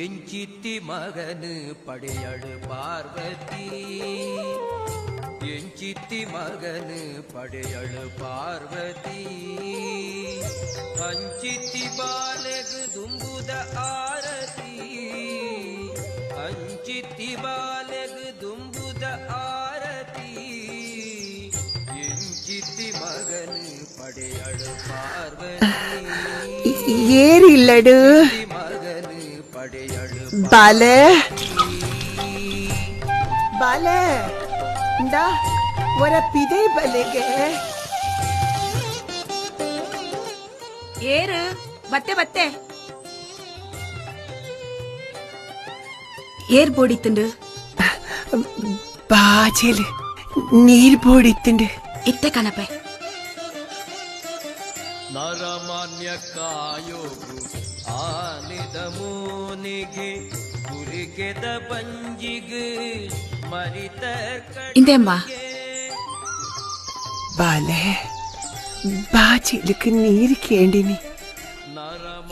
எஞ்சித்தி மகனு படையழு பார்வதி எஞ்சித்தி மகனு படையழு பார்வதி ಅಂಚಿತಿ ಬಾಲೆಗು ದುಂಬುದ ಆರತಿ ಅಂಚಿತಿ ಬಾಲೆಗು ದುಂಬುದ ಆರತಿ ಎಂಚಿತಿ ಮಗನು ಪಡೆಯಳು ಪಾರ್ವತಿ ಏರಿಲ್ಲಡು ಮಗನು ಪಡೆಯಳು ಬಾಲೆ ಬಾಲೆ ಇಂದ ಒರಪಿದೆ ಬಲೆಗೆ ಏರು ಬತ್ತೆ ಬತ್ತೆ ಏರ್ ಬೋಡಿತ್ತುಂಡು ಬಾಜೆಲು ನೀರ್ ಬೋಡಿತ್ತುಂಡು ಇತ್ತೆ ಕಣಪೆ ನರಮಾನ್ಯ ಕಾಯೋಗು ಆನಿದ ಮೂನಿಗೆ ಕುರಿಕೆದ ಪಂಜಿಗೆ ಮರಿತ ಇಂದೆಮ್ಮ ಬಾಲೆ ಬಾಜೆಲುക്ക് ನೀರು ಕೇಂಡಿನಿ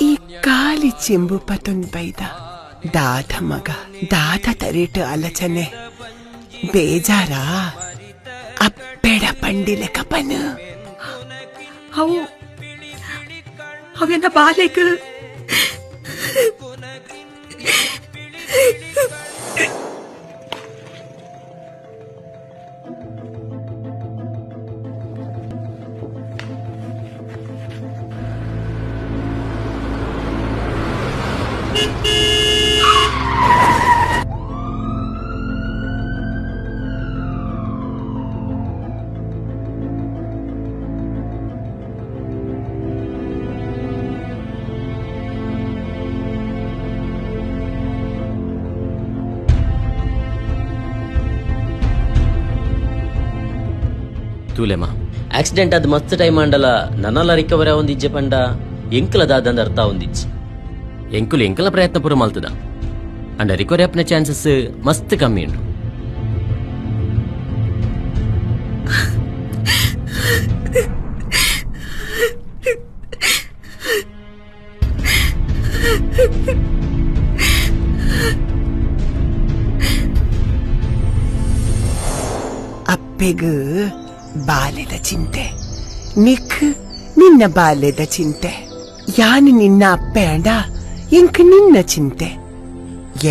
ಈ ಕಾಲಿ ಚೆಂಬು ಪತೊಂದು ಬೈದ ದಾದ ಮಗ ದಾದ ತರೇಟು ಆಲೋಚನೆ ಬೇಜಾರ ಅಪ್ಪೆಡ ಪಂಡಿಲೆ ಕಪನು ಅವು ಅವೆನ್ನ ಬಾಲೆಗೆ ತೂಲೆಮ್ಮ ಆಕ್ಸಿಡೆಂಟ್ ಅದು ಮಸ್ತ್ ಟೈಮ್ ಅಂಡಲ ನನ್ನಲ್ಲ ರಿಕವರಿ ಒಂದಿಜ್ಜೆ ಪಂಡ ಎಂಕಲದಾದಂದ ಅರ್ಥ ಒಂದಿಜ್ಜಿ ಎಂಕಲ ಪ್ರಯತ್ನ ಪೂರ ಮಲ್ತದ ಅಂಡ ರಿಕವರಿ ಅಪ್ನ ಚಾನ್ಸಸ್ ಮಸ್ತ್ ಕಮ್ಮಿ ಉಂಟು ಅಪ್ಪೆಗೂ ಬಾಲ್ಯದ ಚಿಂತೆ ನಿಕ್ ನಿನ್ನ ಬಾಲ್ಯದ ಚಿಂತೆ ಯಾನು ನಿನ್ನ ಅಪ್ಪೆ ಅಂಡ ಇಂಕ್ ನಿನ್ನ ಚಿಂತೆ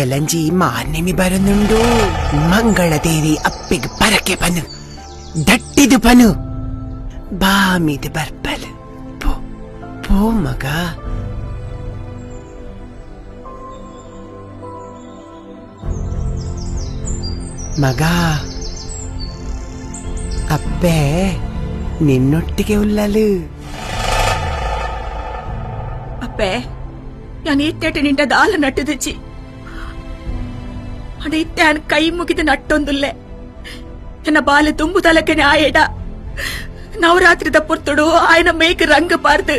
ಎಲಂಜಿ ಮಾನ್ಯಮಿ ಬರನುಂಡು ಮಂಗಳದೇರಿ ಅಪ್ಪೆಗೆ ಪರಕೆ ಪನು ದಟ್ಟಿದು ಪನು ಬಾಮಿದು ಬರ್ಪಲ್ ಪೋ ಪೋ ಮಗ ಮಗ ಅಪ್ಪೆ ನಿನ್ನೊಟ್ಟಿಗೆ ಉಲ್ಲಲು ಅಪ್ಪೆ ನಾನು ಇತ್ತೇಟೆ ನಿಂಡ ದಾಲ ನಟ್ಟುದಚ್ಚಿ ಅಡ ಇತ್ತೆ ಕೈ ಮುಗಿದು ನಟ್ಟೊಂದುಲ್ಲೆ ಎನ್ನ ಬಾಲೆ ತುಂಬು ತಲಕನೆ ಆಯಡ ನವರಾತ್ರಿದ ಪುರ್ತುಡು ಆಯನ ಮೇಕ್ ರಂಗ ಪಾರ್ದು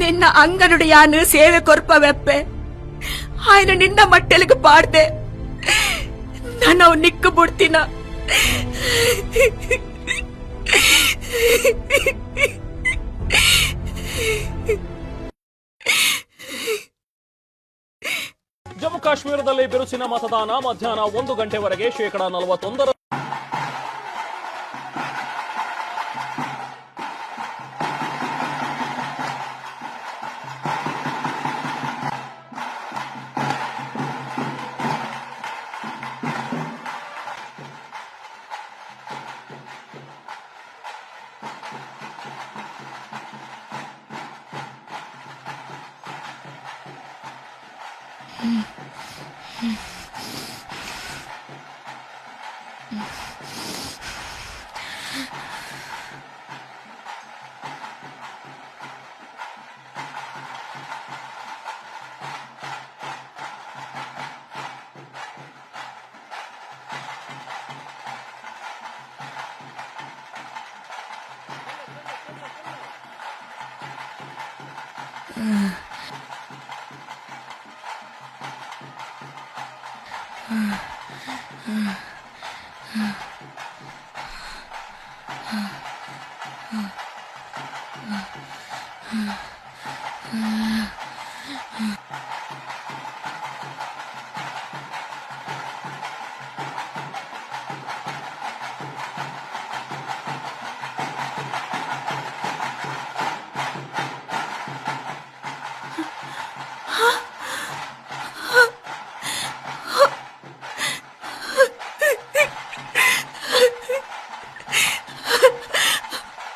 ನಿನ್ನ ಅಂಗನುಡು ಯಾನು ಸೇವೆ ಕೊರ್ಪವೆಪ್ಪೆ ಆಯನ ನಿನ್ನ ಮಟ್ಟೆಲಿಗೆ ಪಾಡ್ದೆ ನಾನು ಅವ್ ನಿಕ್ಕು ಬಿಡ್ತೀನ ಜಮ್ಮು ಕಾಶ್ಮೀರದಲ್ಲಿ ಬಿರುಸಿನ ಮತದಾನ ಮಧ್ಯಾಹ್ನ 1 ಗಂಟೆವರೆಗೆ 41%.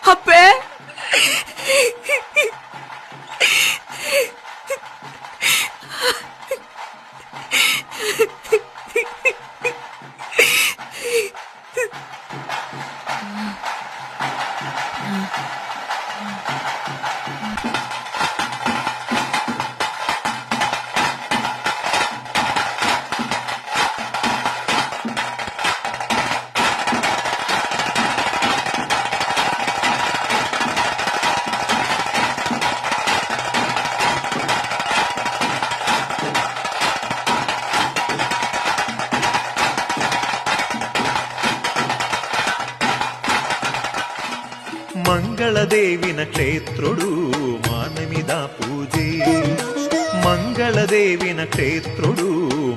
ಅಪ್ಪೆ ಮಂಗಳದೇವಿನ ಕ್ಷೇತ್ರೊಡು ಮಾನಮಿದ ಪೂಜೆ ಮಂಗಳದೇವಿನ ಕ್ಷೇತ್ರೊಡು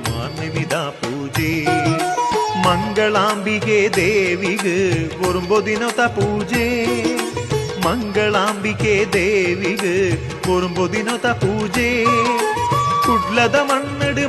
ಮಾನಮಿದ ಪೂಜೆ ಮಂಗಳಾಂಬಿಕೆ ದೇವಿಗೆ ಒರುಂಬೊದಿನೊತ ಪೂಜೆ ಮಂಗಳಾಂಬಿಕೆ ದೇವಿಗೆ ಒರುಂಬೊದಿನೊತ ಪೂಜೆ ಕುಡ್ಲದ ಮಣ್ಣಡು